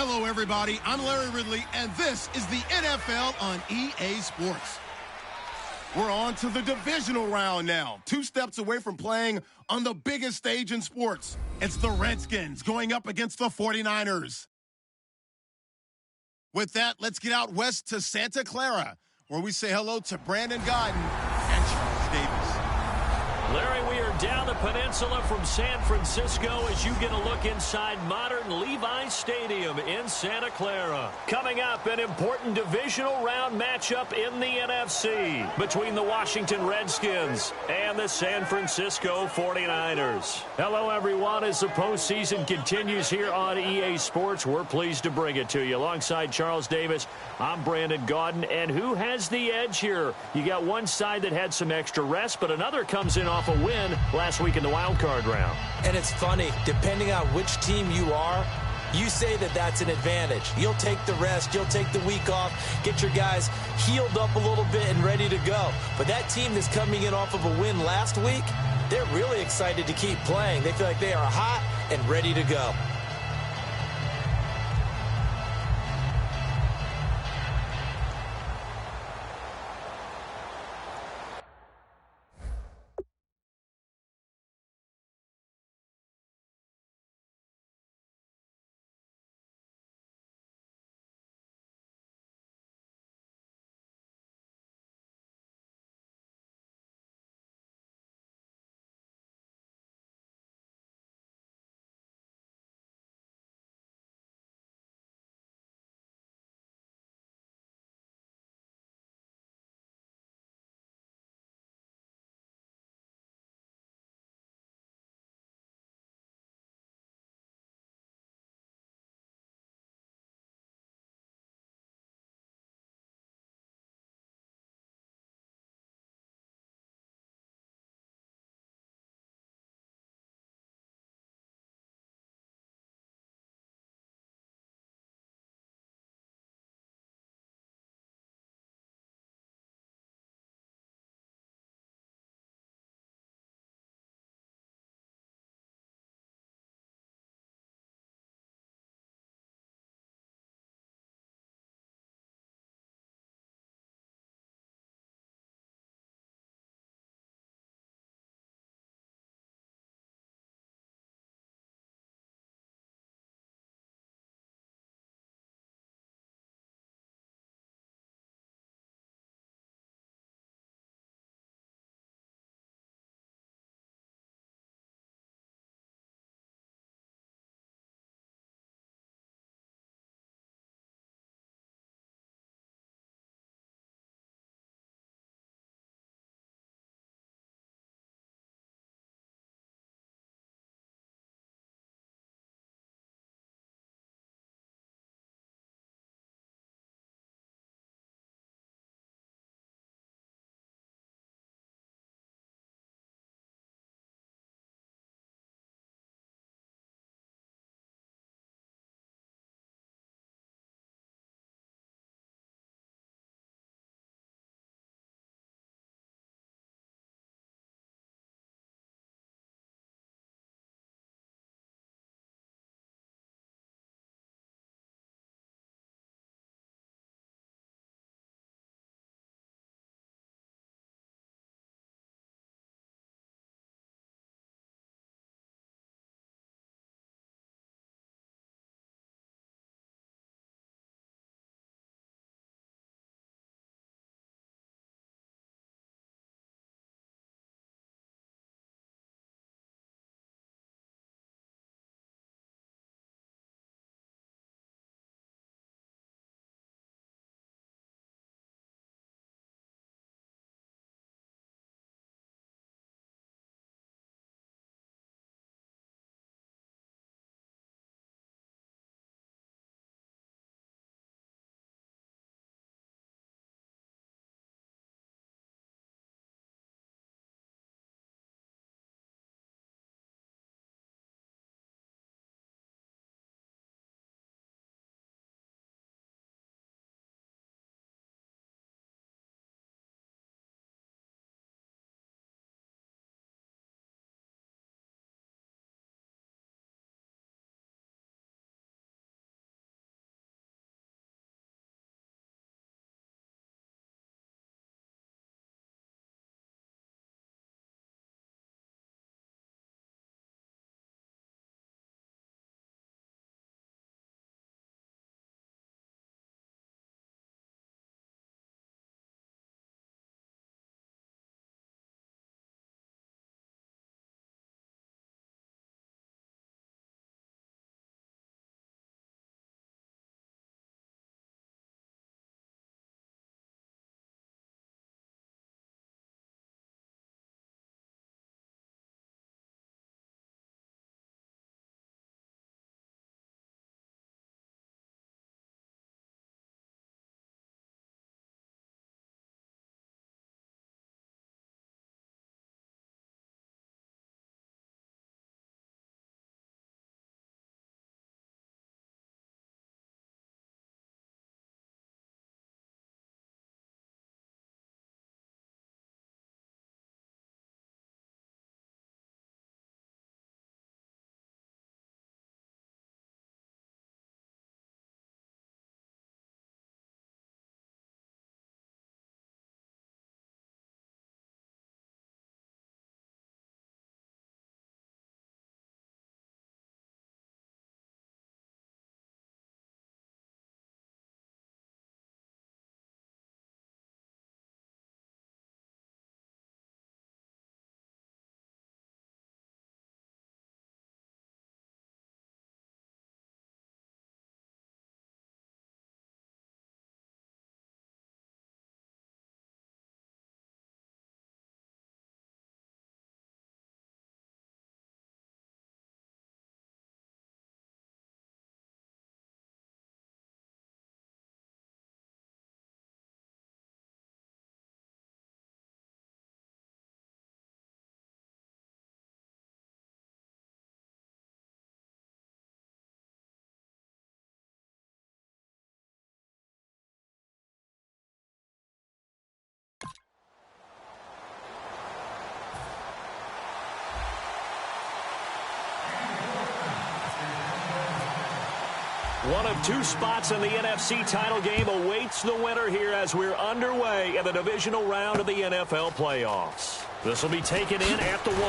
Hello, everybody. I'm Larry Ridley, and this is the NFL on EA Sports. We're on to the divisional round now, 2 steps away from playing on the biggest stage in sports. It's the Redskins going up against the 49ers. With that, let's get out west to Santa Clara, where we say hello to Brandon Gaudin and Charles Davis. Larry, we are down the peninsula from San Francisco as you get a look inside modern Levi's Stadium in Santa Clara. Coming up, an important divisional round matchup in the NFC between the Washington Redskins and the San Francisco 49ers. Hello, everyone. As the postseason continues here on EA Sports, we're pleased to bring it to you. Alongside Charles Davis, I'm Brandon Gaudin. And who has the edge here? You got one side that had some extra rest, but another comes in off a win last week in the wild card round. And it's funny, depending on which team you are, you say that that's an advantage. You'll take the rest, you'll take the week off, get your guys healed up a little bit and ready to go. But that team that's coming in off of a win last week, they're really excited to keep playing. They feel like they are hot and ready to go. One of two spots in the NFC title game awaits the winner here as we're underway in the divisional round of the NFL playoffs. This will be taken in at the 1.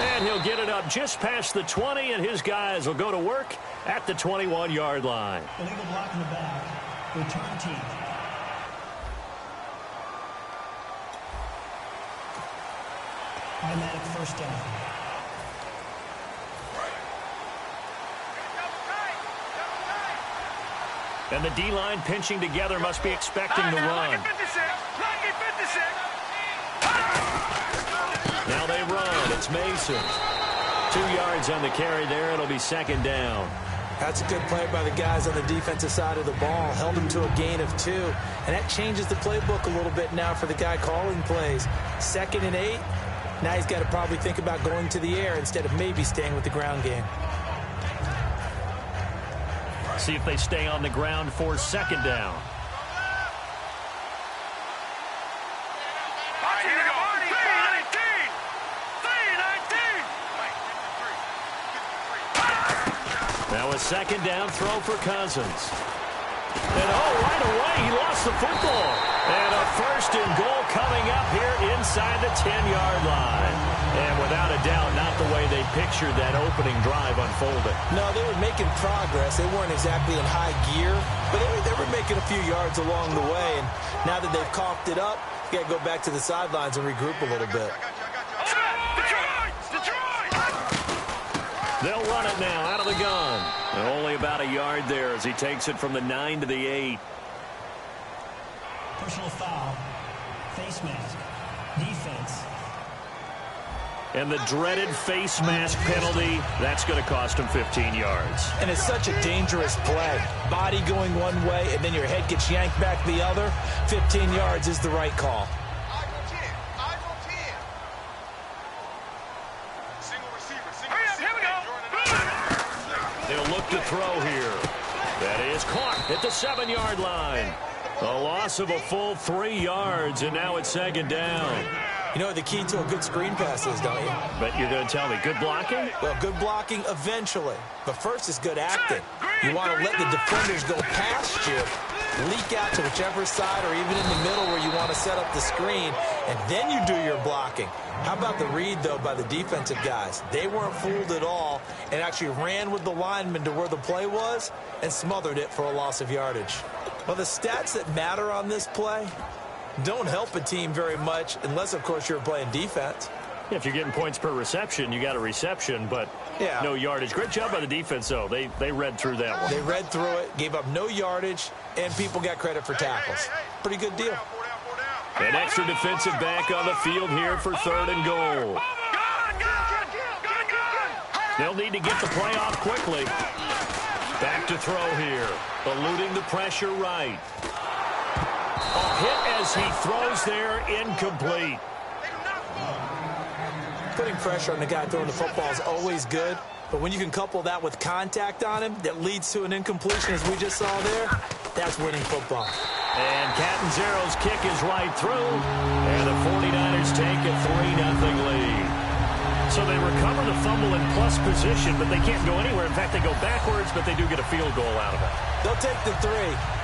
And he'll get it up just past the 20, and his guys will go to work at the 21-yard line. Illegal block in the back. Return team. Automatic first down. And the D-line pinching together must be expecting the run. Now they run. It's Mason. 2 yards on the carry there. It'll be second down. That's a good play by the guys on the defensive side of the ball. Held him to a gain of 2. And that changes the playbook a little bit now for the guy calling plays. 2nd and 8. Now he's got to probably think about going to the air instead of maybe staying with the ground game. See if they stay on the ground for second down. Now a second down throw for Cousins. And right away he lost the football. And a first and goal coming up here inside the 10-yard line. And without a doubt, not the way they pictured that opening drive unfolded. No, they were making progress. They weren't exactly in high gear, but they were making a few yards along the way. And now that they've coughed it up, you got to go back to the sidelines and regroup a little bit. They'll run it now out of the gun. And only about a yard there as he takes it from the 9 to the 8. Personal foul. Face mask. Defense. And the dreaded face mask penalty, that's going to cost him 15 yards. And it's such a dangerous play. Body going one way, and then your head gets yanked back the other. 15 yards is the right call. They'll look to throw here. That is caught at the 7-yard line. A loss of a full 3 yards, and now it's second down. You know what the key to a good screen pass is, don't you? But you're going to tell me, good blocking? Well, good blocking eventually. But first is good acting. You want to let the defenders go past you, leak out to whichever side or even in the middle where you want to set up the screen, and then you do your blocking. How about the read, though, by the defensive guys? They weren't fooled at all and actually ran with the lineman to where the play was and smothered it for a loss of yardage. Well, the stats that matter on this play don't help a team very much unless, of course, you're playing defense. If you're getting points per reception, you got a reception, but no yardage. Great job by the defense, though. They read through that one. They read through it, gave up no yardage, and people got credit for tackles. Pretty good deal. An extra defensive back on the field here for 3rd and goal. They'll need to get the play off quickly. Back to throw here. Eluding the pressure right. A hit as he throws there, incomplete. Putting pressure on the guy throwing the football is always good, but when you can couple that with contact on him that leads to an incompletion, as we just saw there, that's winning football. And Catanzaro's kick is right through, and the 49ers take a 3-0 lead. So they recover the fumble in plus position, but they can't go anywhere. In fact, they go backwards, but they do get a field goal out of it. They'll take the 3,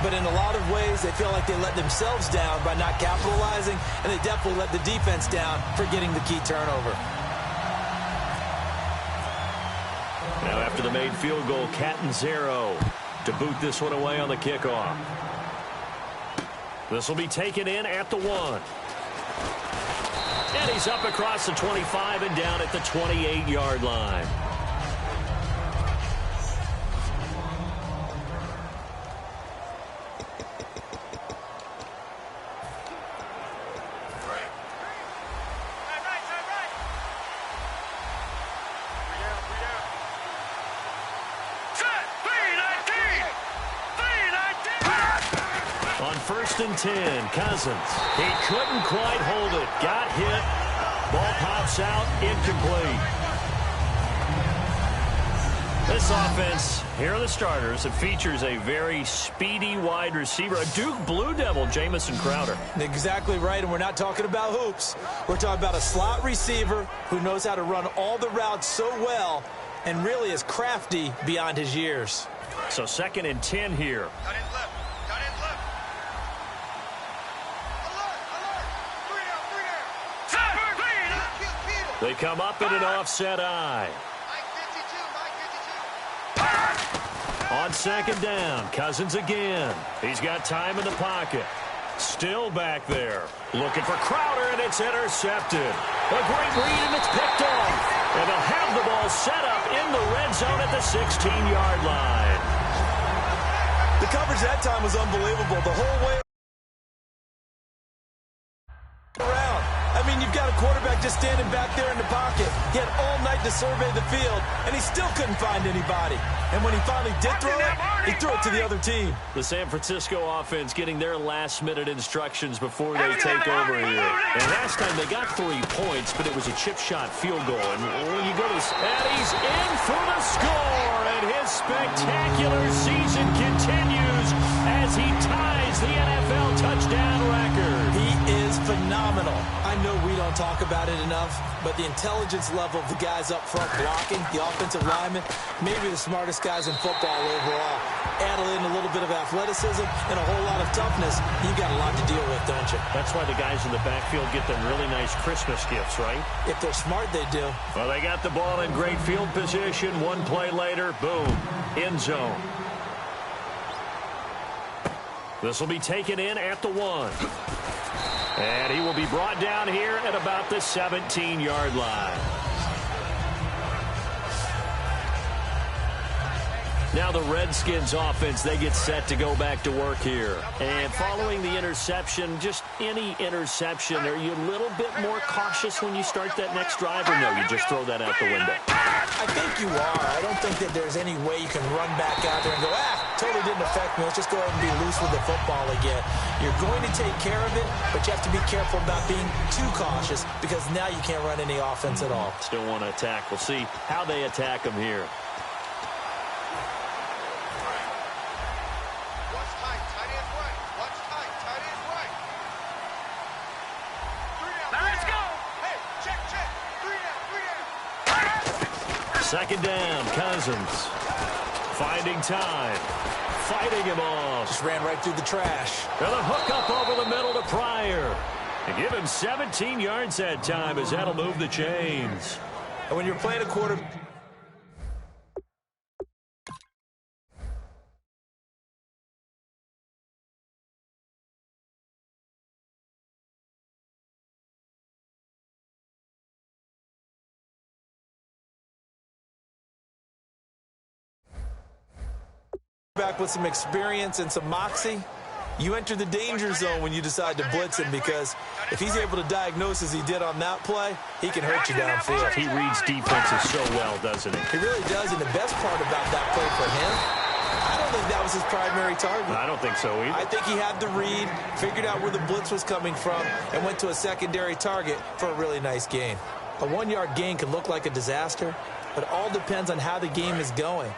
but in a lot of ways, they feel like they let themselves down by not capitalizing, and they definitely let the defense down for getting the key turnover. Now after the made field goal, Catanzaro to boot this one away on the kickoff. This will be taken in at the 1. And he's up across the 25 and down at the 28-yard line. On 1st and 10, Cousins. He couldn't quite hold it. Got hit. Ball pops out. Incomplete. This offense, here are the starters. It features a very speedy wide receiver, a Duke Blue Devil, Jamison Crowder. Exactly right, and we're not talking about hoops. We're talking about a slot receiver who knows how to run all the routes so well and really is crafty beyond his years. So 2nd and 10 here. Cut in left. Cut in left. Alert, alert. Three down. They come up in an offset eye. Mike 52. On 2nd down, Cousins again. He's got time in the pocket. Still back there. Looking for Crowder, and it's intercepted. A great read, and it's picked off. And they'll have the ball set up in the red zone at the 16-yard line. The coverage that time was unbelievable. The whole way around. I mean, you've got a quarterback just standing back there in the pocket. He had all night to survey the field, and he still couldn't find anybody. And when he finally did throw it, he threw it to the other team. The San Francisco offense getting their last-minute instructions before they take over here. And last time they got 3 points, but it was a chip shot field goal. And when you go to this, and he's in for the score, and his spectacular season continues as he ties the NFL touchdown record. He is phenomenal. I know we don't talk about it enough, but the intelligence level of the guys up front blocking, the offensive linemen, maybe the smartest guys in football overall. Add in a little bit of athleticism and a whole lot of toughness, you've got a lot to deal with, don't you? That's why the guys in the backfield get them really nice Christmas gifts, right? If they're smart, they do. Well, they got the ball in great field position. One play later, boom, end zone. This will be taken in at the 1. And he will be brought down here at about the 17-yard line. Now the Redskins offense, they get set to go back to work here. And following the interception, just any interception, are you a little bit more cautious when you start that next drive, or no, you just throw that out the window? I think you are. I don't think that there's any way you can run back out there and go, totally didn't affect me. Let's just go ahead and be loose with the football again. You're going to take care of it, but you have to be careful about being too cautious because now you can't run any offense at all. Still want to attack. We'll see how they attack them here. Second down, Cousins. Finding time. Fighting him off. Just ran right through the trash. And a hook up over the middle to Pryor. And give him 17 yards that time as that'll move the chains. And when you're playing a quarter... back with some experience and some moxie, you enter the danger zone when you decide to blitz him, because if he's able to diagnose as he did on that play, he can hurt you downfield. He reads defenses so well, doesn't he? He really does, and the best part about that play for him, I don't think that was his primary target. I don't think so either. I think he had the read, figured out where the blitz was coming from, and went to a secondary target for a really nice gain. A 1-yard gain can look like a disaster, but it all depends on how the game is going.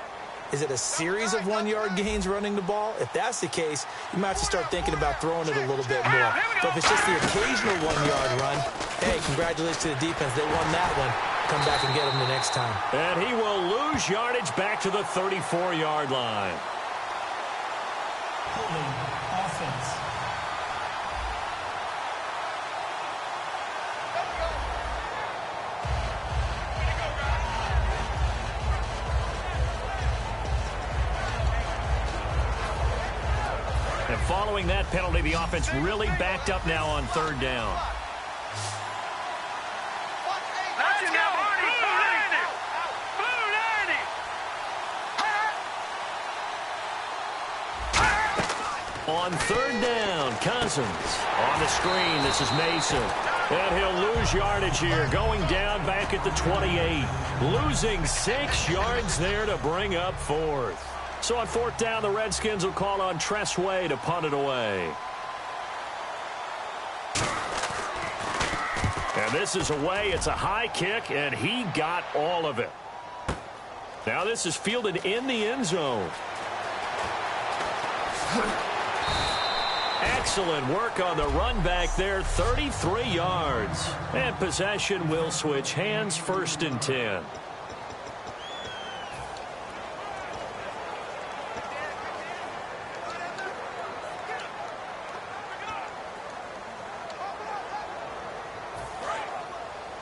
Is it a series of 1-yard gains running the ball? If that's the case, you might have to start thinking about throwing it a little bit more. But if it's just the occasional 1-yard run, hey, congratulations to the defense. They won that one. Come back and get them the next time. And he will lose yardage back to the 34-yard line. Holding offense. And following that penalty, the offense really backed up now on 3rd down. On 3rd down, Cousins on the screen. This is Mason. And he'll lose yardage here, going down back at the 28. Losing 6 yards there to bring up 4th. So on 4th down, the Redskins will call on Tressway to punt it away. And this is away. It's a high kick, and he got all of it. Now this is fielded in the end zone. Excellent work on the run back there, 33 yards. And possession will switch hands, 1st and 10.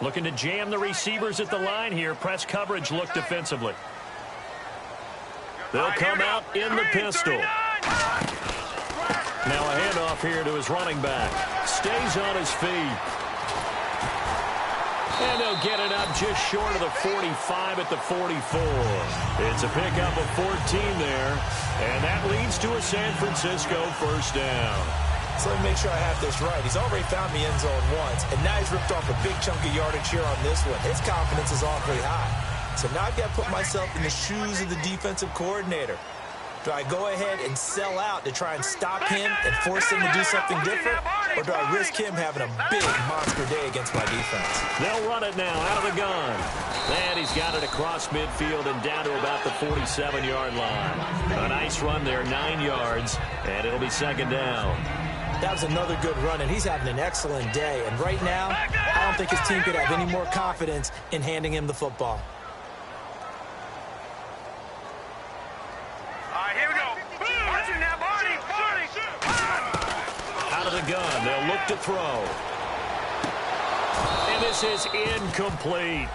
Looking to jam the receivers at the line here. Press coverage look defensively. They'll come out in the pistol. Now a handoff here to his running back. Stays on his feet. And they'll get it up just short of the 45 at the 44. It's a pickup of 14 there. And that leads to a San Francisco first down. So let me make sure I have this right. He's already found the end zone once, and now he's ripped off a big chunk of yardage here on this one. His confidence is awfully high. So now I've got to put myself in the shoes of the defensive coordinator. Do I go ahead and sell out to try and stop him and force him to do something different? Or do I risk him having a big monster day against my defense? They'll run it now out of the gun. And he's got it across midfield and down to about the 47-yard line. A nice run there, 9 yards, and it'll be second down. That was another good run, and he's having an excellent day. And right now, I don't think his team could have any more confidence in handing him the football. Here we go. Watching now, Barney. Out of the gun, they'll look to throw. And this is incomplete.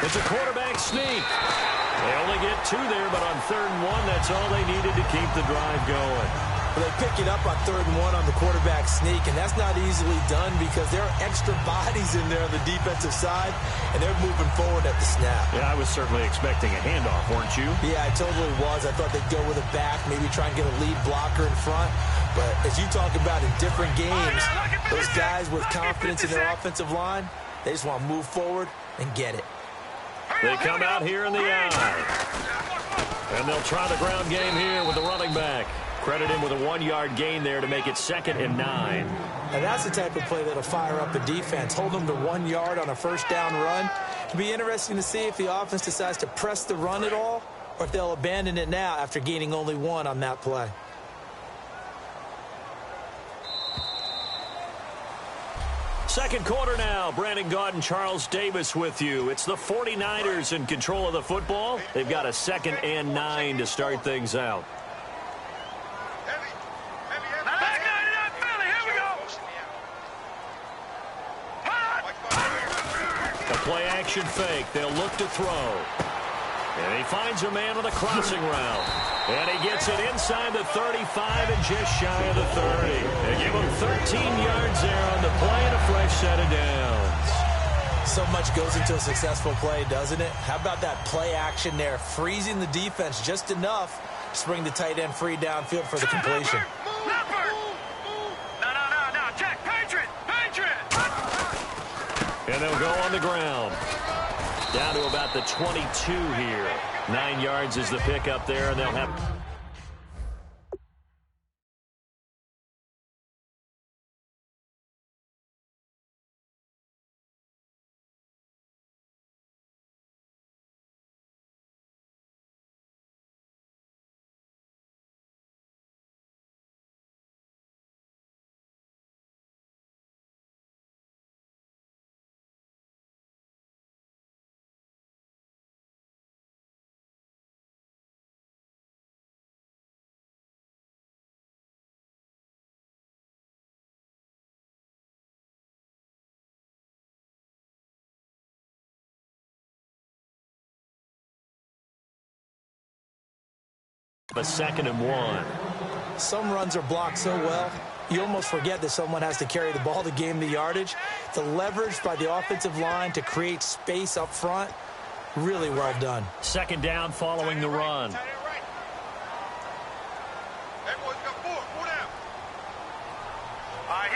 It's a quarterback sneak. They only get 2 there, but on 3rd and 1, that's all they needed to keep the drive going. Well, they pick it up on 3rd and 1 on the quarterback sneak, and that's not easily done because there are extra bodies in there on the defensive side, and they're moving forward at the snap. Yeah, I was certainly expecting a handoff, weren't you? Yeah, I totally was. I thought they'd go with a back, maybe try and get a lead blocker in front. But as you talk about in different games, those guys with confidence in their offensive line, they just want to move forward and get it. They come out here in the eye. And they'll try the ground game here with the running back. Credit him with a 1-yard gain there to make it 2nd and 9. And that's the type of play that'll fire up the defense. Hold them to 1 yard on a first down run. It'll be interesting to see if the offense decides to press the run at all or if they'll abandon it now after gaining only 1 on that play. Second quarter now. Brandon Gaudin, Charles Davis with you. It's the 49ers in control of the football. They've got a 2nd and 9 to start things out. A play-action fake. They'll look to throw. And he finds a man on the crossing route. And he gets it inside the 35 and just shy of the 30. They give him 13 yards there on the play and a fresh set of downs. So much goes into a successful play, doesn't it? How about that play action there, freezing the defense just enough to bring the tight end free downfield for the completion. No, Jack, Patriot. And they'll go on the ground. Down to about the 22 here. 9 yards is the pickup there, and they'll have... a 2nd and 1. Some runs are blocked so well, you almost forget that someone has to carry the ball to gain the yardage. The leverage by the offensive line to create space up front, really well done. 2nd down following the run. Here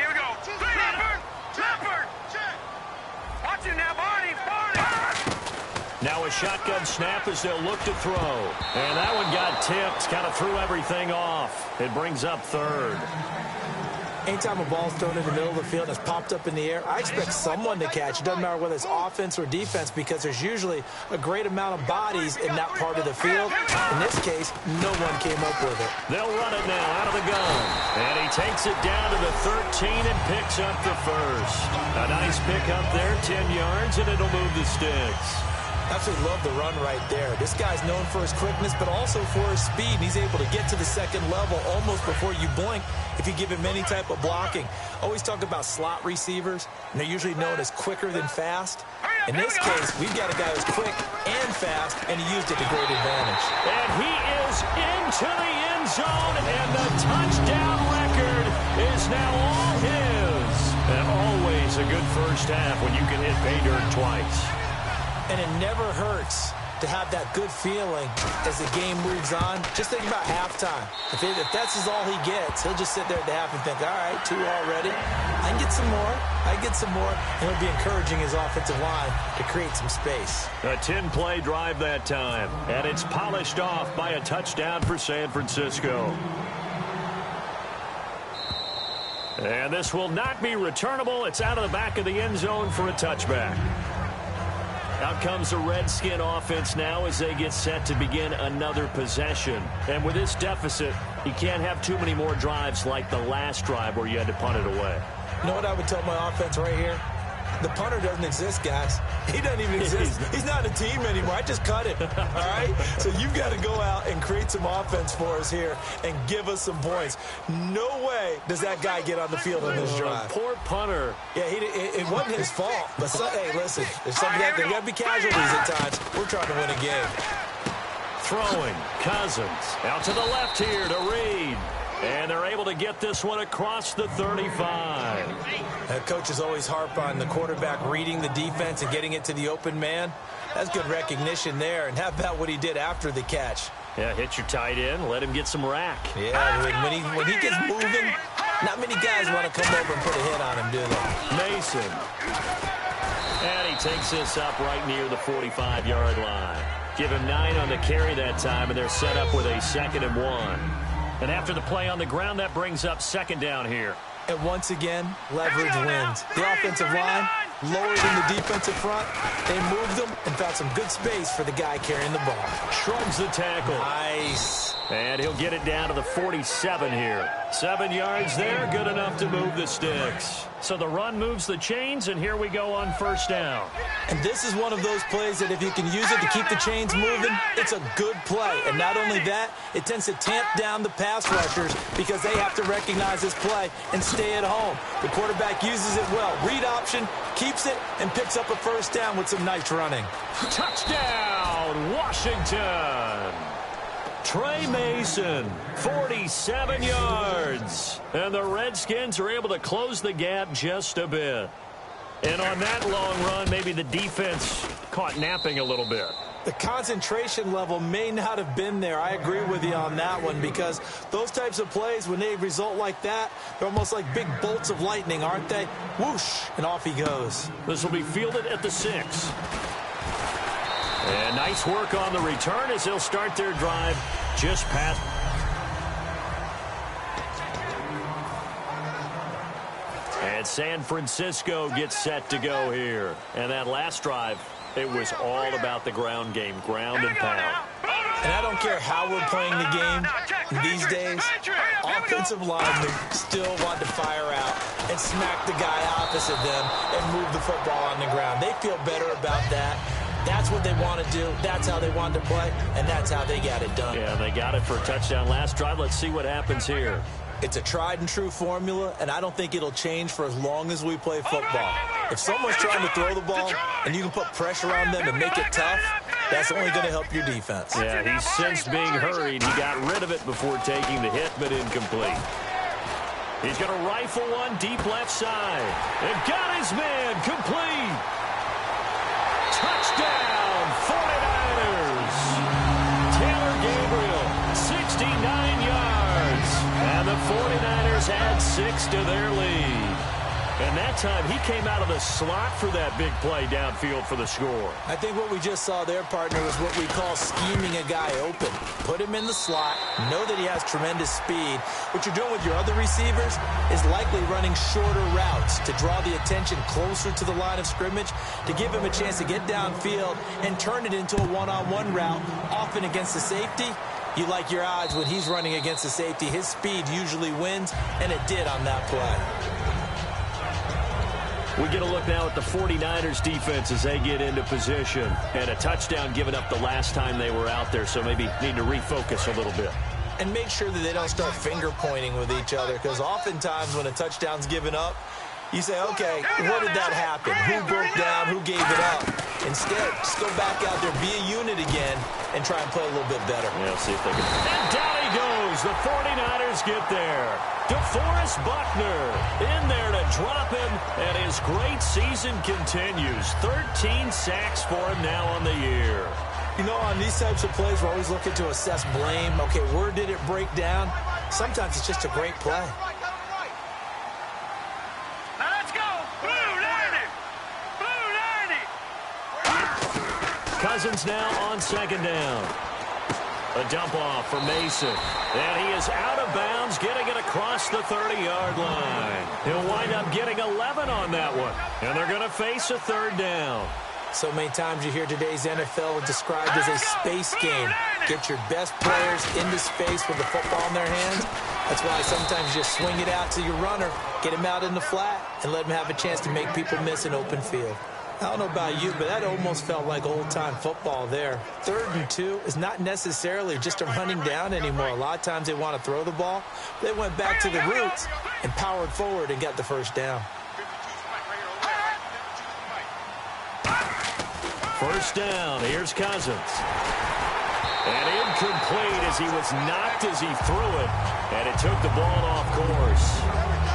we go. Leopard. Watch it now, Barney. Now a shotgun snap as they'll look to throw. And that one got tipped, kind of threw everything off. It brings up 3rd. Anytime a ball's thrown in the middle of the field and it's popped up in the air, I expect someone to catch. It doesn't matter whether it's offense or defense because there's usually a great amount of bodies in that part of the field. In this case, no one came up with it. They'll run it now out of the gun. And he takes it down to the 13 and picks up the first. A nice pick up there, 10 yards, and it'll move the sticks. Absolutely love the run right there. This guy's known for his quickness, but also for his speed. And he's able to get to the second level almost before you blink if you give him any type of blocking. Always talk about slot receivers, and they're usually known as quicker than fast. In this case, we've got a guy who's quick and fast, and he used it to great advantage. And he is into the end zone, and the touchdown record is now all his. And always a good first half when you can hit pay dirt twice. And it never hurts to have that good feeling as the game moves on. Just think about halftime. If that's all he gets, he'll just sit there at the half and think, all right, 2 already. I can get some more. I can get some more. And he'll be encouraging his offensive line to create some space. A 10-play drive that time. And it's polished off by a touchdown for San Francisco. And this will not be returnable. It's out of the back of the end zone for a touchback. Out comes the Redskin offense now as they get set to begin another possession. And with this deficit, you can't have too many more drives like the last drive where you had to punt it away. You know what I would tell my offense right here? The punter doesn't exist, guys. He doesn't even exist. He's not a team anymore. I just cut it, all right? So you've got to go out and create some offense for us here and give us some points. No way does that guy get on the field on this drive. Poor punter. Yeah, it wasn't his fault. But, hey, listen, there's got to be casualties at times. We're trying to win a game. Throwing, Cousins. Out to the left here to Reed. And they're able to get this one across the 35. Coaches always harp on the quarterback reading the defense and getting it to the open man. That's good recognition there. And how about what he did after the catch? Yeah, hit your tight end, let him get some rack. Yeah, when he gets moving, not many guys want to come over and put a hit on him, do they? Mason. And he takes this up right near the 45-yard line. Give him 9 on the carry that time, and they're set up with a 2nd and 1. And after the play on the ground, that brings up 2nd down here. And once again, leverage wins. The offensive line lower than the defensive front. They moved them and found some good space for the guy carrying the ball. Shrugs the tackle. Nice. And he'll get it down to the 47 here. 7 yards there, good enough to move the sticks. So the run moves the chains, and here we go on 1st down. And this is one of those plays that if you can use it to keep the chains moving, it's a good play. And not only that, it tends to tamp down the pass rushers because they have to recognize this play and stay at home. The quarterback uses it well. Read option, keeps it, and picks up a 1st down with some nice running. Touchdown, Washington. Trey Mason, 47 yards. And the Redskins are able to close the gap just a bit. And on that long run, maybe the defense caught napping a little bit. The concentration level may not have been there. I agree with you on that one because those types of plays, when they result like that, they're almost like big bolts of lightning, aren't they? Whoosh, and off he goes. This will be fielded at the 6. And nice work on the return as they'll start their drive just past. And San Francisco gets set to go here. And that last drive, it was all about the ground game, ground and pound. And I don't care how we're playing the game these days, offensive linemen still want to fire out and smack the guy opposite them and move the football on the ground. They feel better about that. That's what they want to do. That's how they want to play, and that's how they got it done. Yeah, they got it for a touchdown last drive. Let's see what happens here. It's a tried-and-true formula, and I don't think it'll change for as long as we play football. If someone's trying to throw the ball and you can put pressure on them and make it tough, that's only going to help your defense. Yeah, he sensed being hurried. He got rid of it before taking the hit, but incomplete. He's going to rifle one deep left side. And got his man complete. Touchdown, 49ers. Taylor Gabriel, 69 yards. And the 49ers add 6 to their lead. And that time he came out of the slot for that big play downfield for the score. I think what we just saw there, partner, was what we call scheming a guy open. Put him in the slot, know that he has tremendous speed. What you're doing with your other receivers is likely running shorter routes to draw the attention closer to the line of scrimmage, to give him a chance to get downfield and turn it into a one-on-one route, often against the safety. You like your odds when he's running against the safety. His speed usually wins, and it did on that play. We get a look now at the 49ers defense as they get into position. And a touchdown given up the last time they were out there, so maybe need to refocus a little bit. And make sure that they don't start finger pointing with each other, because oftentimes when a touchdown's given up, you say, okay, what did that happen? Who broke down? Who gave it up? Instead, just go back out there, be a unit again, and try and play a little bit better. Yeah, see if they can. And down he goes. The 49ers get there. DeForest Buckner in there to drop him, and his great season continues. 13 sacks for him now on the year. You know, on these types of plays, we're always looking to assess blame. Okay, where did it break down? Sometimes it's just a great play. Now let's go. Blue 90. Blue 90. Cousins now on second down. A dump off for Mason. And he is out of bounds, getting it across the 30-yard line. He'll wind up getting 11 on that one. And they're going to face a third down. So many times you hear today's NFL described as a space game. Get your best players into space with the football in their hands. That's why sometimes you just swing it out to your runner, get him out in the flat, and let him have a chance to make people miss an open field. I don't know about you, but that almost felt like old-time football there. 3rd and 2 is not necessarily just a running down anymore. A lot of times they want to throw the ball. They went back to the roots and powered forward and got the first down. First down, here's Cousins. And incomplete as he was knocked as he threw it. And it took the ball off course.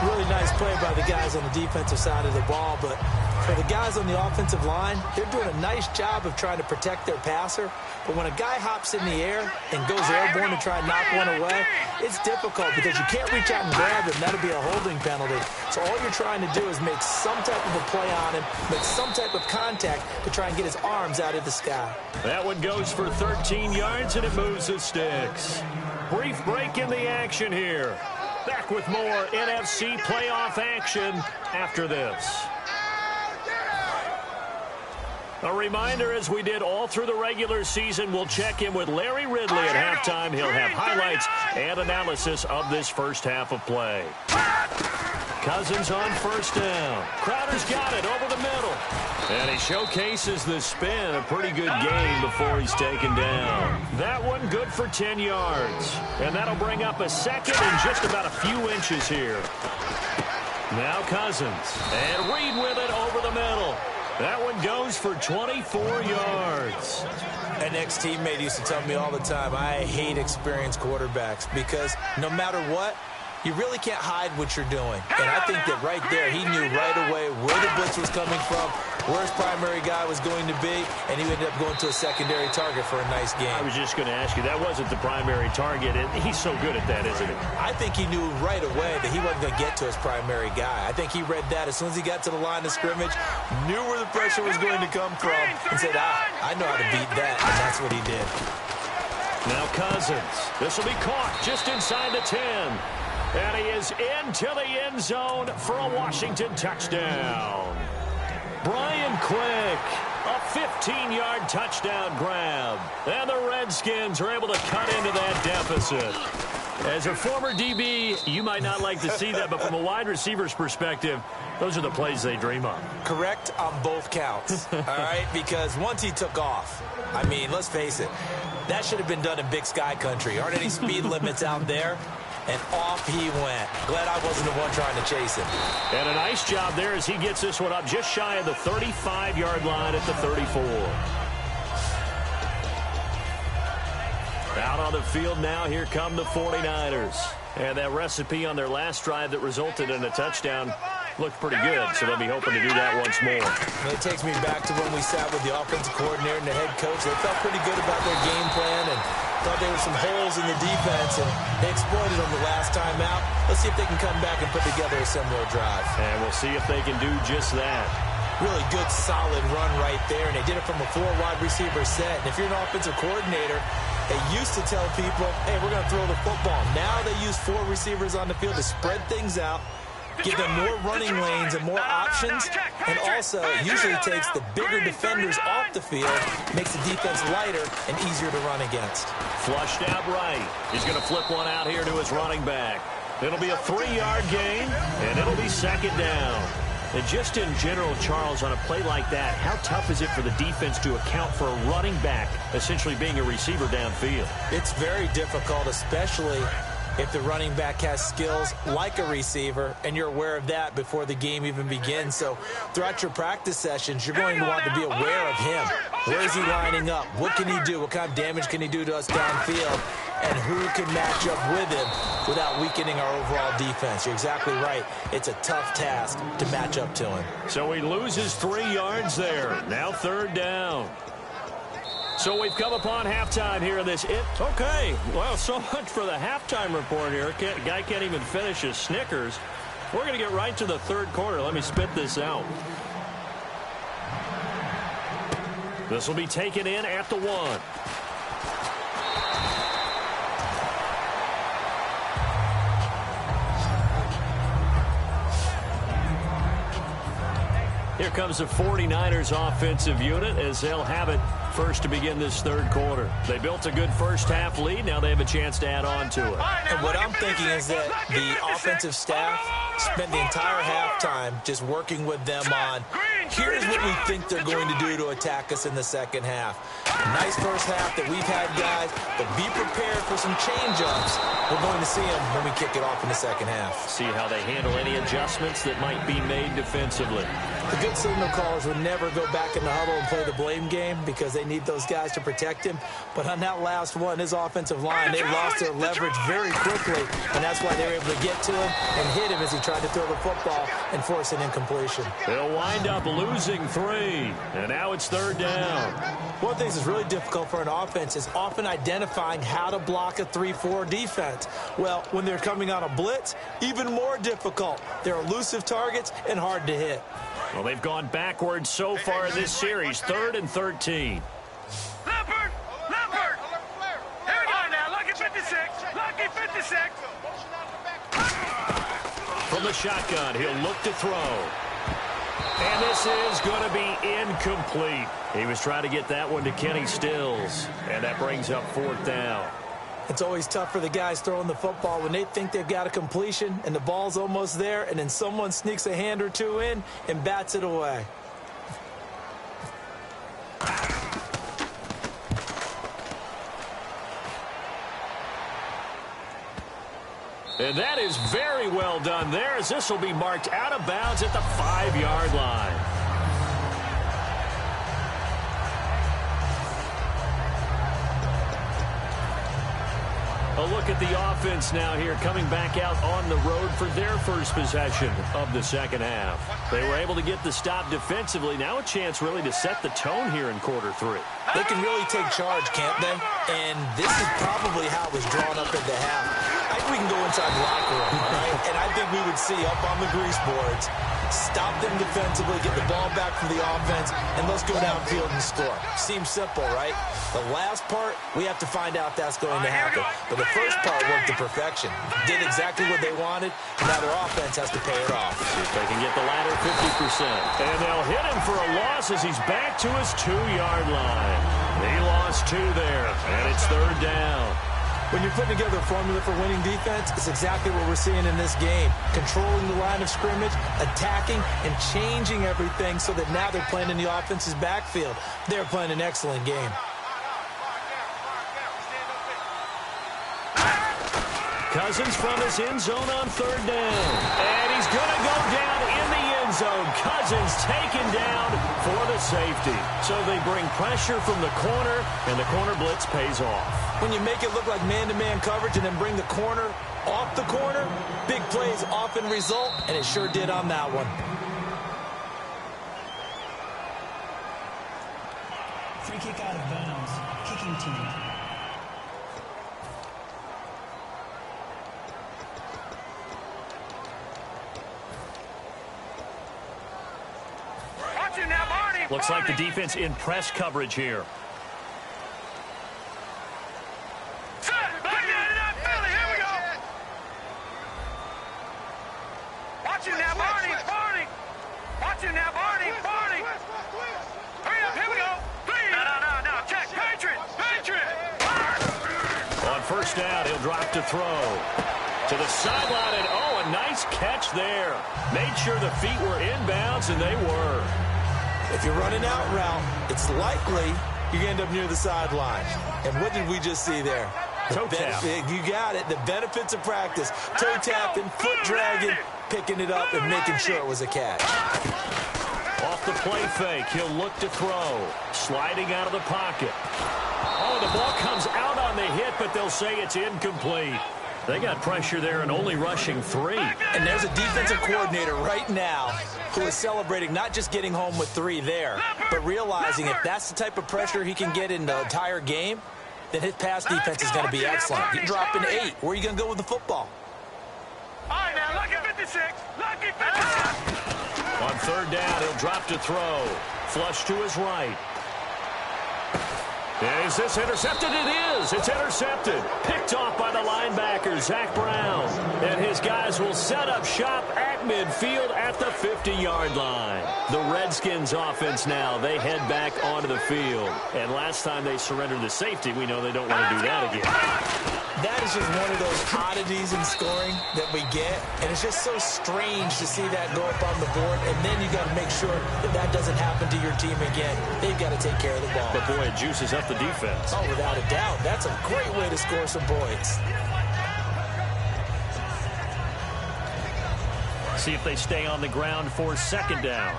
Really nice play by the guys on the defensive side of the ball, but for the guys on the offensive line, they're doing a nice job of trying to protect their passer. But when a guy hops in the air and goes airborne to try and knock one away, it's difficult because you can't reach out and grab him. That'll be a holding penalty. So all you're trying to do is make some type of a play on him, make some type of contact to try and get his arms out of the sky. That one goes for 13 yards, and it moves the sticks. Brief break in the action here. Back with more NFC playoff action after this. A reminder, as we did all through the regular season, we'll check in with Larry Ridley at halftime. He'll have highlights and analysis of this first half of play. Cousins on first down. Crowder's got it over the middle. And he showcases the spin. A pretty good game before he's taken down. That one good for 10 yards. And that'll bring up a second and just about a few inches here. Now Cousins. And Reed with it over the middle. That one goes for 24 yards. An ex-teammate used to tell me all the time, I hate experienced quarterbacks because no matter what, you really can't hide what you're doing. And I think that right there, he knew right away where the blitz was coming from, where his primary guy was going to be, and he ended up going to a secondary target for a nice game. I was just going to ask you, that wasn't the primary target, and he's so good at that, isn't he? I think he knew right away that he wasn't going to get to his primary guy. I think he read that as soon as he got to the line of scrimmage, knew where the pressure was going to come from, and said, I know how to beat that, and that's what he did. Now Cousins. This will be caught just inside the 10. And he is into the end zone for a Washington touchdown. Brian Quick, a 15-yard touchdown grab. And the Redskins are able to cut into that deficit. As a former DB, you might not like to see that, but from a wide receiver's perspective, those are the plays they dream of. Correct on both counts, all right? Because once he took off, I mean, let's face it, that should have been done in Big Sky country. Aren't any speed limits out there? And off he went. Glad I wasn't the one trying to chase him. And a nice job there as he gets this one up just shy of the 35-yard line at the 34. Out on the field now, here come the 49ers. And that recipe on their last drive that resulted in a touchdown looked pretty good, so they'll be hoping to do that once more. And it takes me back to when we sat with the offensive coordinator and the head coach. They felt pretty good about their game plan and thought there were some holes in the defense, and they exploited them the last time out. Let's see if they can come back and put together a similar drive. And we'll see if they can do just that. Really good, solid run right there, and they did it from a 4-wide receiver set. And if you're an offensive coordinator, they used to tell people, hey, we're going to throw the football. Now they use 4 receivers on the field to spread things out, give them more running lanes and more options, and also usually takes the bigger defenders off the field, makes the defense lighter and easier to run against. Flushed out right. He's going to flip one out here to his running back. It'll be a 3-yard gain, and it'll be second down. And just in general, Charles, on a play like that, how tough is it for the defense to account for a running back essentially being a receiver downfield? It's very difficult, especially if the running back has skills like a receiver, and you're aware of that before the game even begins. So throughout your practice sessions, you're going to want to be aware of him. Where is he lining up? What can he do? What kind of damage can he do to us downfield? And who can match up with him without weakening our overall defense? You're exactly right. It's a tough task to match up to him. So he loses 3 yards there. Now third down. So we've come upon halftime here in this. Okay, well, so much for the halftime report here. Guy can't even finish his Snickers. We're going to get right to the third quarter. Let me spit this out. This will be taken in at the 1. Here comes the 49ers offensive unit as they'll have it first to begin this third quarter. They built a good first-half lead. Now they have a chance to add on to it. And what I'm thinking is that the offensive staff spent the entire halftime just working with them on, here's what we think they're going to do to attack us in the second half. Nice first half that we've had, guys, but be prepared for some change-ups. We're going to see them when we kick it off in the second half. See how they handle any adjustments that might be made defensively. The good signal callers would never go back in the huddle and play the blame game because they need those guys to protect him. But on that last one, his offensive line, they lost their leverage very quickly, and that's why they were able to get to him and hit him as he tried to throw the football and force an incompletion. They'll wind up losing 3, and now it's third down. One of the things that's really difficult for an offense is often identifying how to block a 3-4 defense. Well, when they're coming on a blitz, even more difficult. They're elusive targets and hard to hit. Well, they've gone backwards so far in this series. 3rd and 13. Leopard! Leopard! Here we go now. Lucky 56. Lucky 56. From the shotgun, he'll look to throw. And this is going to be incomplete. He was trying to get that one to Kenny Stills. And that brings up 4th down. It's always tough for the guys throwing the football when they think they've got a completion and the ball's almost there, and then someone sneaks a hand or two in and bats it away. And that is very well done there, as this will be marked out of bounds at the 5-yard line. A look at the offense now here, coming back out on the road for their first possession of the second half. They were able to get the stop defensively. Now a chance really to set the tone here in quarter 3. They can really take charge, can't they? And this is probably how it was drawn up at the half. I think we can go inside the locker room, all right? And I think we would see up on the grease boards, stop them defensively, get the ball back from the offense, and let's go downfield and score. Seems simple, right? The last part, we have to find out if that's going to happen. But the first part worked to perfection. Did exactly what they wanted, and now their offense has to pay it off. See if they can get the latter 50%. And they'll hit him for a loss as he's back to his 2-yard line. He lost 2 there, and it's third down. When you're putting together a formula for winning defense, it's exactly what we're seeing in this game. Controlling the line of scrimmage, attacking, and changing everything so that now they're playing in the offense's backfield. They're playing an excellent game. Cousins from his end zone on third down. And he's going to go down in the end zone. Cousins taken down for the safety. So they bring pressure from the corner, and the corner blitz pays off. When you make it look like man-to-man coverage and then bring the corner off the corner, big plays often result, and it sure did on that one. Free kick out of bounds. Kicking team. Watch it now, Barney. Looks like the defense in press coverage here. First down, he'll drop to throw. To the sideline, and a nice catch there. Made sure the feet were inbounds, and they were. If you're running out route, it's likely you're going to end up near the sideline. And what did we just see there? Toe tap. You got it. The benefits of practice. Toe tapping, foot dragging, picking it up, and making sure it was a catch. Off the play fake, he'll look to throw. Sliding out of the pocket. The ball comes out on the hit, but they'll say it's incomplete. They got pressure there and only rushing 3. And there's a defensive coordinator right now who is celebrating not just getting home with 3 there, but realizing if that's the type of pressure he can get in the entire game, then his pass defense is going to be excellent. You're dropping 8. Where are you going to go with the football? All right, now, lucky 56. Lucky 56. On third down, he'll drop to throw. Flush to his right. Is this intercepted? It is. It's intercepted. Picked off by the linebacker, Zach Brown. And his guys will set up shop at midfield at the 50-yard line. The Redskins offense now, they head back onto the field. And last time they surrendered the safety, we know they don't want to do that again. That is just one of those oddities in scoring that we get. And it's just so strange to see that go up on the board. And then you got to make sure that that doesn't happen to your team again. They've got to take care of the ball. But, boy, it juices up the defense. Oh, without a doubt. That's a great way to score some points. See if they stay on the ground for second down.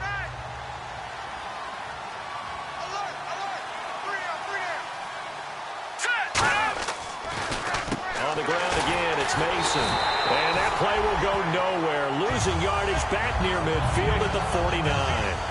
On the ground again, it's Mason. And that play will go nowhere. Losing yardage back near midfield at the 49.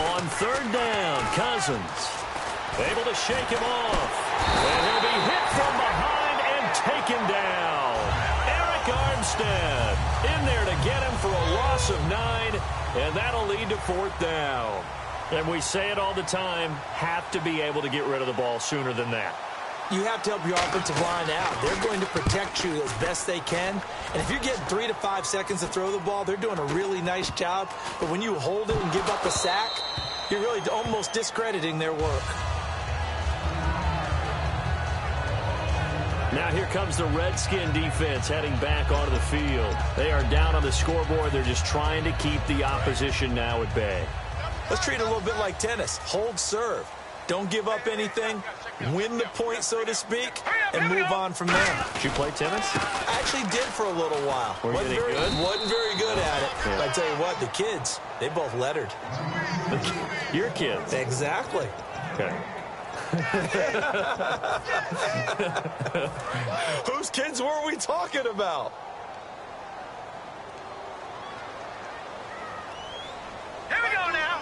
On third down, Cousins able to shake him off. And he'll be hit from behind and taken down. Eric Armstead in there to get him for a loss of 9, and that'll lead to fourth down. And we say it all the time, have to be able to get rid of the ball sooner than that. You have to help your offensive line out. They're going to protect you as best they can. And if you're getting 3 to 5 seconds to throw the ball, they're doing a really nice job. But when you hold it and give up a sack, you're really almost discrediting their work. Now here comes the Redskin defense heading back onto the field. They are down on the scoreboard. They're just trying to keep the opposition now at bay. Let's treat it a little bit like tennis. Hold serve. Don't give up anything. Win the point, so to speak, and move on from there. Did you play tennis? I actually did for a little while. Wasn't very good at it. Yeah. But I tell you what, the kids, they both lettered. Your kids? Exactly. Okay. Whose kids were we talking about? Here we go now.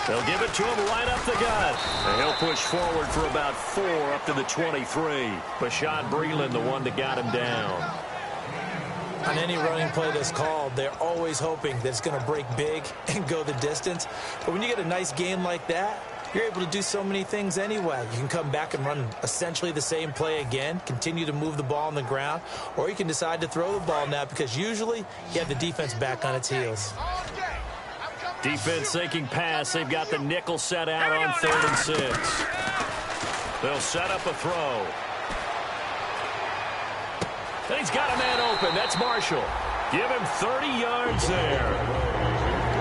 They'll give it to him right up the gut. And he'll push forward for about 4 up to the 23. Bashaud Breeland, the one that got him down. On any running play that's called, they're always hoping that it's going to break big and go the distance. But when you get a nice game like that, you're able to do so many things anyway. You can come back and run essentially the same play again, continue to move the ball on the ground, or you can decide to throw the ball now because usually you have the defense back on its heels. Defense thinking pass. They've got the nickel set out on 3rd and 6. They'll set up a throw. And he's got a man open. That's Marshall. Give him 30 yards there.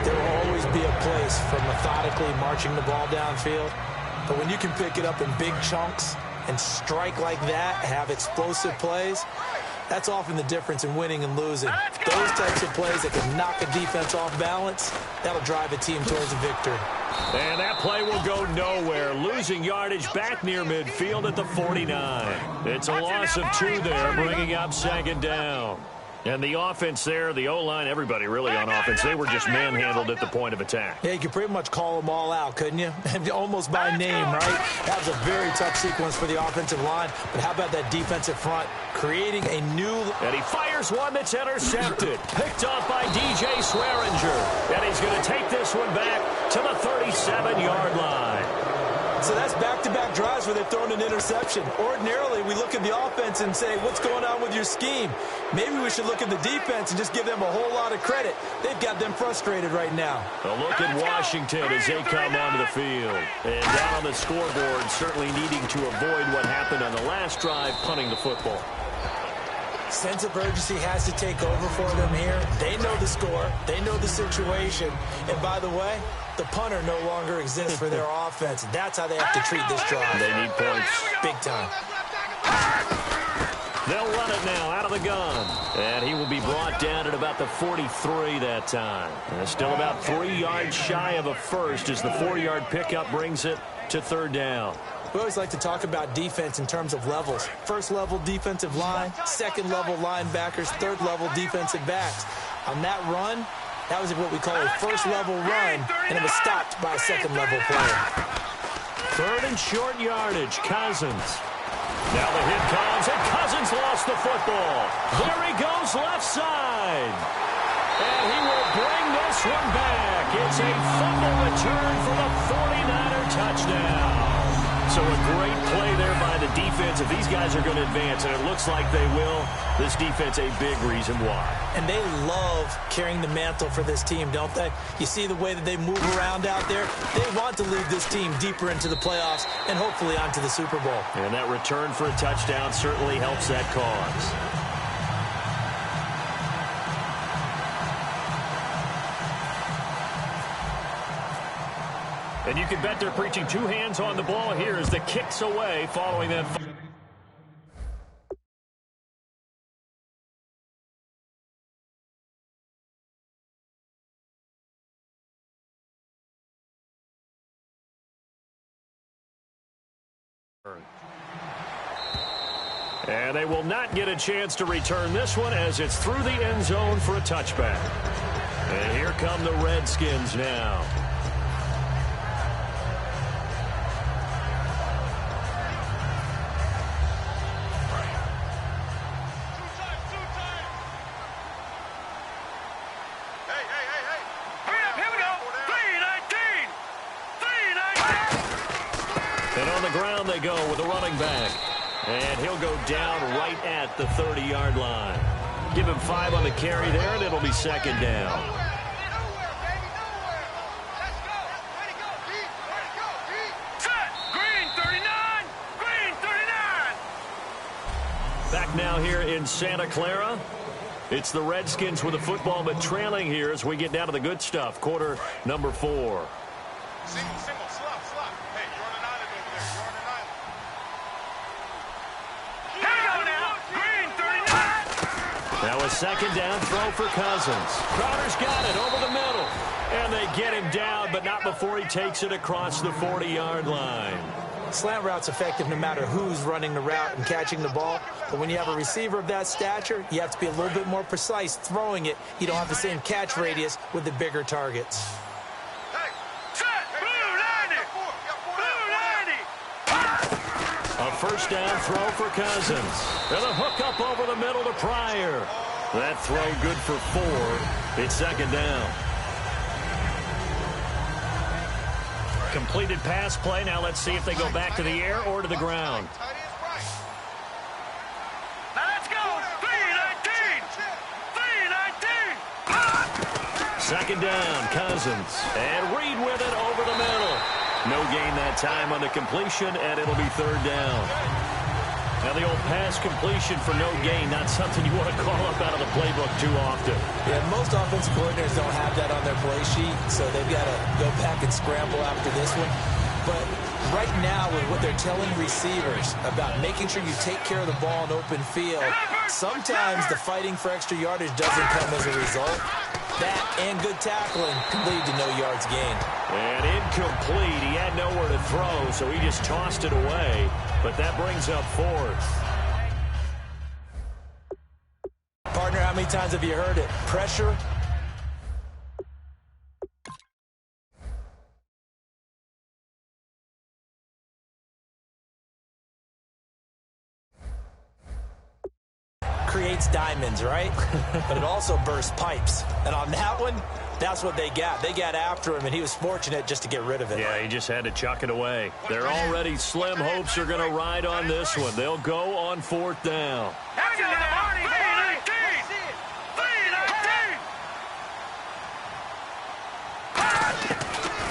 There will always be a place for methodically marching the ball downfield. But when you can pick it up in big chunks and strike like that, have explosive plays, that's often the difference in winning and losing. Those types of plays that can knock a defense off balance, that'll drive a team towards a victory. And that play will go nowhere. Losing yardage back near midfield at the 49. It's a loss of 2 there, bringing up second down. And the offense there, the O-line, everybody really on offense, they were just manhandled at the point of attack. Yeah, you could pretty much call them all out, couldn't you? Almost by name, right? That was a very tough sequence for the offensive line. But how about that defensive front creating a new... And he fires one that's intercepted. Picked off by DJ Swearinger. And he's going to take this one back to the 37-yard line. So that's back-to-back drives where they've thrown an interception. Ordinarily, we look at the offense and say, what's going on with your scheme? Maybe we should look at the defense and just give them a whole lot of credit. They've got them frustrated right now. A look at Washington as they come onto the field. And down on the scoreboard, certainly needing to avoid what happened on the last drive, punting the football. Sense of urgency has to take over for them here. They know the score. They know the situation. And by the way, the punter no longer exists for their offense. That's how they have to treat this drive. They need points. Big time. They'll run it now out of the gun. And he will be brought down at about the 43 that time. And still about 3 yards shy of a first as the 4-yard pickup brings it to third down. We always like to talk about defense in terms of levels. First-level defensive line, second-level linebackers, third-level defensive backs. On that run, that was what we call a first-level run, and it was stopped by a second-level player. Third and short yardage, Cousins. Now the hit comes, and Cousins lost the football. There he goes left side. And he will bring this one back. It's a fumble return for the 49er touchdown. So a great play there by the defense. If these guys are going to advance, and it looks like they will, this defense a big reason why. And they love carrying the mantle for this team, don't they? You see the way that they move around out there? They want to lead this team deeper into the playoffs and hopefully onto the Super Bowl. And that return for a touchdown certainly helps that cause. And you can bet they're preaching 2 hands on the ball here as the kick's away following that. And they will not get a chance to return this one as it's through the end zone for a touchback. And here come the Redskins now. They go with a running back. And he'll go down right at the 30-yard line. Give him 5 on the carry there, and it'll be second down. Set! Green 39! Green 39! Back now here in Santa Clara. It's the Redskins with the football, but trailing here as we get down to the good stuff. Quarter number 4. Single, slop. Hey, you're on an island over there. You're on an island. Here we go now. Green 39. Now a second down throw for Cousins. Crowder's got it over the middle. And they get him down, but not before he takes it across the 40-yard line. Slant route's effective no matter who's running the route and catching the ball. But when you have a receiver of that stature, you have to be a little bit more precise throwing it. You don't have the same catch radius with the bigger targets. A first down throw for Cousins. And a hook up over the middle to Pryor. That throw good for 4. It's second down. Completed pass play. Now let's see if they go back to the air or to the ground. Now let's go. 3-19. 3-19. Second down, Cousins. And Reed with it over the middle. No gain that time on the completion, and it'll be third down. Now, the old pass completion for no gain, not something you want to call up out of the playbook too often. Yeah, most offensive coordinators don't have that on their play sheet, so they've got to go back and scramble after this one. But right now, with what they're telling receivers about making sure you take care of the ball in open field, sometimes the fighting for extra yardage doesn't come as a result. That and good tackling can lead to no yards gained. And incomplete. He had nowhere to throw, so he just tossed it away. But that brings up fourth. Partner, how many times have you heard it? Pressure. Creates diamonds, right? But it also bursts pipes. And on that one, that's what they got. They got after him, and he was fortunate just to get rid of it. Yeah, he just had to chuck it away. Their already slim hopes are going to ride on this one. They'll go on fourth down.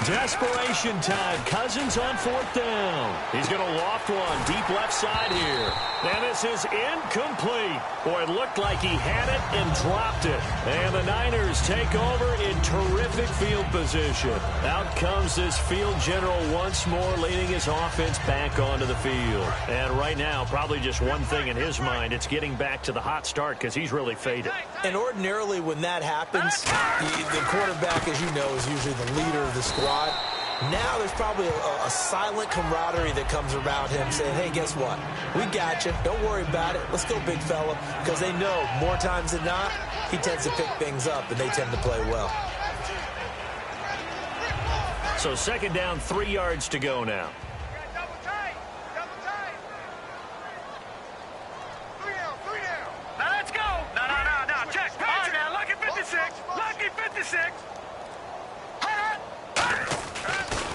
Desperation time. Cousins on fourth down. He's going to loft one deep left side here. And this is incomplete. Boy, it looked like he had it and dropped it. And the Niners take over in terrific field position. Out comes this field general once more, leading his offense back onto the field. And right now, probably just one thing in his mind. It's getting back to the hot start because he's really faded. And ordinarily when that happens, the quarterback, as you know, is usually the leader of the squad. Now there's probably a silent camaraderie that comes around him saying, hey, guess what? We got you. Don't worry about it. Let's go, big fella. Because they know more times than not, he tends to pick things up, and they tend to play well. So second down, 3 yards to go now. Now let's go. No. Check. All right, now, lucky 56. Lucky 56.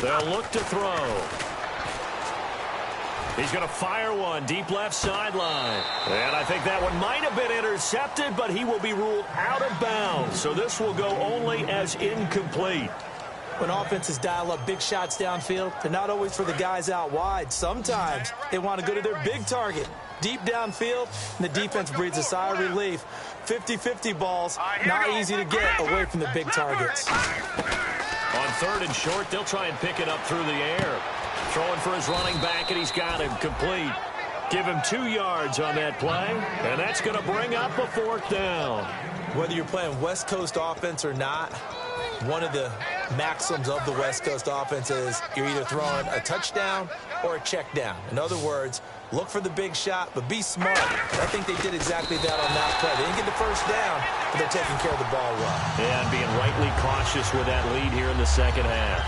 They'll look to throw. He's going to fire one deep left sideline. And I think that one might have been intercepted, but he will be ruled out of bounds. So this will go only as incomplete. When offenses dial up big shots downfield, they're not always for the guys out wide. Sometimes they want to go to their big target. Deep downfield, and the defense breathes a sigh of relief. 50-50 balls, not easy to get away from the big targets. On third and short, they'll try and pick it up through the air. Throwing for his running back, and he's got him complete. Give him 2 yards on that play, and that's going to bring up a fourth down. Whether you're playing West Coast offense or not, one of the maxims of the West Coast offense is you're either throwing a touchdown or a check down. In other words, look for the big shot, but be smart. I think they did exactly that on that play. They didn't get the first down, but they're taking care of the ball well. Yeah, and being rightly cautious with that lead here in the second half.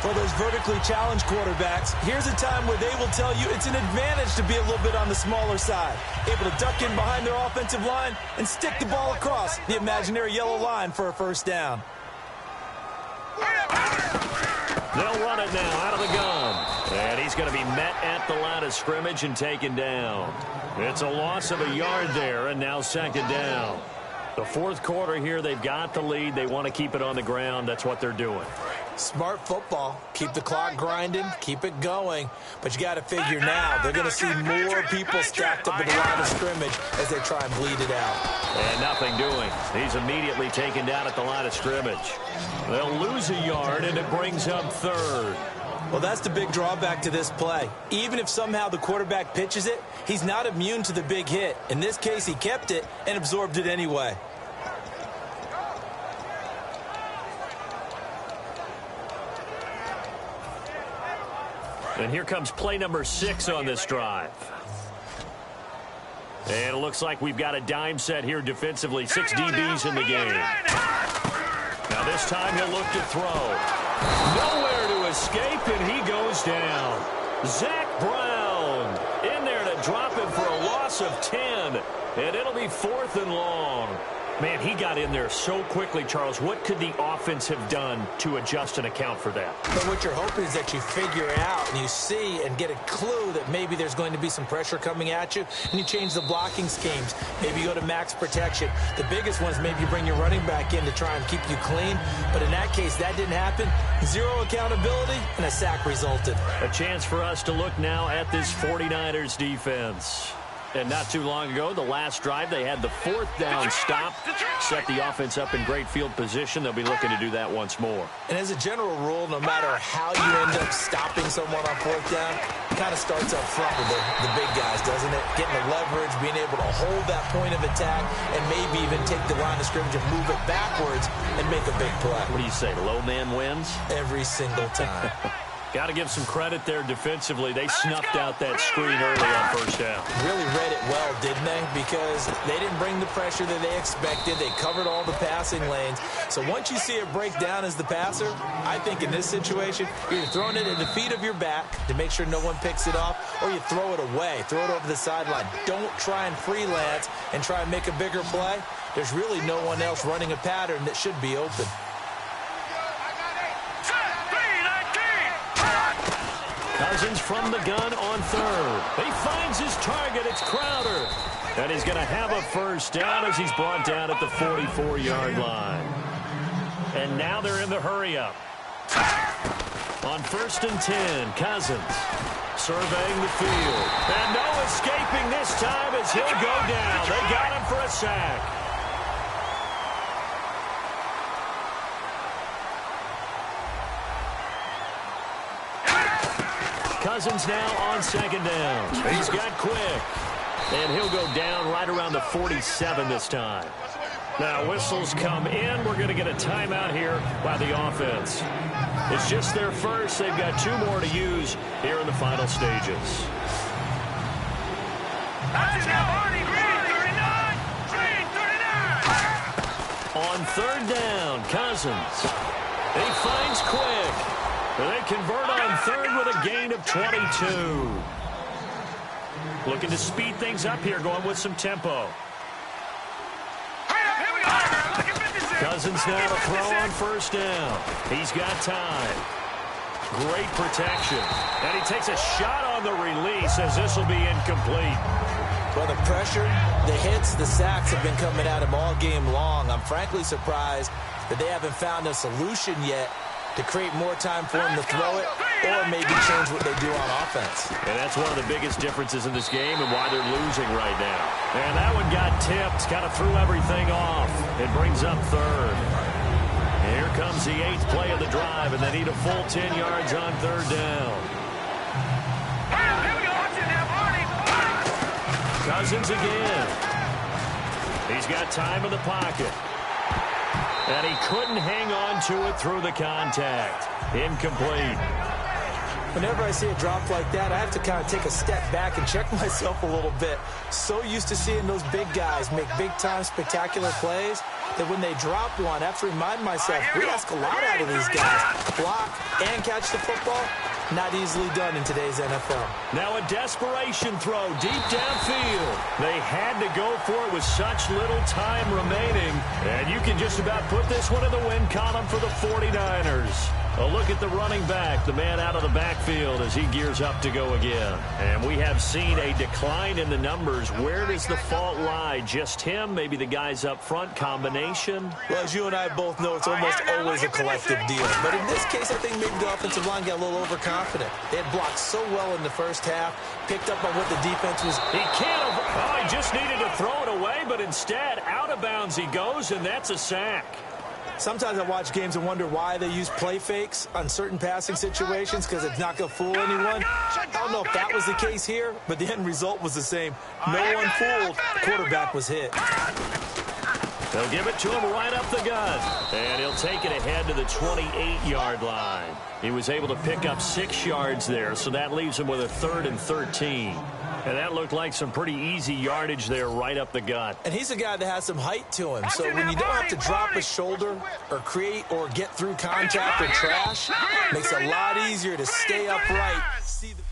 For those vertically challenged quarterbacks, here's a time where they will tell you it's an advantage to be a little bit on the smaller side. Able to duck in behind their offensive line and stick the ball across the imaginary yellow line for a first down. They'll run it now out of the gun. And he's going to be met at the line of scrimmage and taken down. It's a loss of a yard there, and now second down. The fourth quarter here, they've got the lead. They want to keep it on the ground. That's what they're doing. Smart football. Keep the clock grinding. Keep it going. But you got to figure now they're going to see more people stacked up at the line of scrimmage as they try and bleed it out. And nothing doing. He's immediately taken down at the line of scrimmage. They'll lose a yard, and it brings up third. Well, that's the big drawback to this play. Even if somehow the quarterback pitches it, he's not immune to the big hit. In this case, he kept it and absorbed it anyway. And here comes play number 6 on this drive. And it looks like we've got a dime set here defensively. 6 DBs in the game. Now this time he'll look to throw. Nowhere to escape, and he goes down. Zach Brown in there to drop him for a loss of 10. And it'll be 4th and long. Man, he got in there so quickly, Charles. What could the offense have done to adjust and account for that? But what you're hoping is that you figure out and you see and get a clue that maybe there's going to be some pressure coming at you, and you change the blocking schemes. Maybe you go to max protection. The biggest one is maybe you bring your running back in to try and keep you clean. But in that case, that didn't happen. 0 accountability, and a sack resulted. A chance for us to look now at this 49ers defense. And not too long ago, the last drive, they had the 4th down stop, set the offense up in great field position. They'll be looking to do that once more. And as a general rule, no matter how you end up stopping someone on 4th down, it kind of starts up front with the big guys, doesn't it? Getting the leverage, being able to hold that point of attack, and maybe even take the line of scrimmage and move it backwards and make a big play. What do you say, low man wins? Every single time. Got to give some credit there defensively. They snuffed out that screen early on 1st down. Really read it well, didn't they? Because they didn't bring the pressure that they expected. They covered all the passing lanes. So once you see it break down as the passer, I think in this situation, you're throwing it at the feet of your back to make sure no one picks it off, or you throw it away. Throw it over the sideline. Don't try and freelance and try and make a bigger play. There's really no one else running a pattern that should be open. Cousins from the gun on 3rd. He finds his target. It's Crowder. And he's going to have a 1st down as he's brought down at the 44-yard line. And now they're in the hurry-up. On 1st and 10, Cousins surveying the field. And no escaping this time as he'll go down. They got him for a sack. Cousins now on 2nd down. He's got quick. And he'll go down right around the 47 this time. Now whistles come in. We're going to get a timeout here by the offense. It's just their first. They've got 2 more to use here in the final stages. On 3rd down, Cousins. He finds quick. They convert on 3rd with a gain of 22. Looking to speed things up here, going with some tempo. Cousins now to throw on 1st down. He's got time. Great protection. And he takes a shot on the release as this will be incomplete. Well, the pressure, the hits, the sacks have been coming at him all game long. I'm frankly surprised that they haven't found a solution yet to create more time for him to throw it or maybe change what they do on offense. And that's one of the biggest differences in this game and why they're losing right now. And that one got tipped, kind of threw everything off. It brings up 3rd. Here comes the 8th play of the drive, and they need a full 10 yards on 3rd down. Cousins again. He's got time in the pocket. And he couldn't hang on to it through the contact. Incomplete. Whenever I see a drop like that, I have to kind of take a step back and check myself a little bit. So used to seeing those big guys make big-time spectacular plays that when they drop one, I have to remind myself, we ask a lot out of these guys. Block and catch the football, not easily done in today's NFL. Now a desperation throw deep downfield. They had to go for it with such little time remaining. And you can just about put this one in the win column for the 49ers. A look at the running back, the man out of the backfield as he gears up to go again. And we have seen a decline in the numbers. Where does the fault lie? Just him? Maybe the guys up front? Combination? Well, as you and I both know, it's almost always a collective deal. But in this case, I think maybe the offensive line got a little overconfident. They had blocked so well in the first half, picked up on what the defense was. He can't. Oh, he just needed to throw it away, but instead, out of bounds he goes, and that's a sack. Sometimes I watch games and wonder why they use play fakes on certain passing situations because it's not going to fool anyone. I don't know if that was the case here, but the end result was the same. No one fooled. The quarterback was hit. They'll give it to him right up the gut. And he'll take it ahead to the 28-yard line. He was able to pick up 6 yards there, so that leaves him with a 3rd and 13. And that looked like some pretty easy yardage there right up the gut. And he's a guy that has some height to him. So when you don't have to drop his shoulder or create or get through contact or trash, makes it a lot easier to stay upright. See the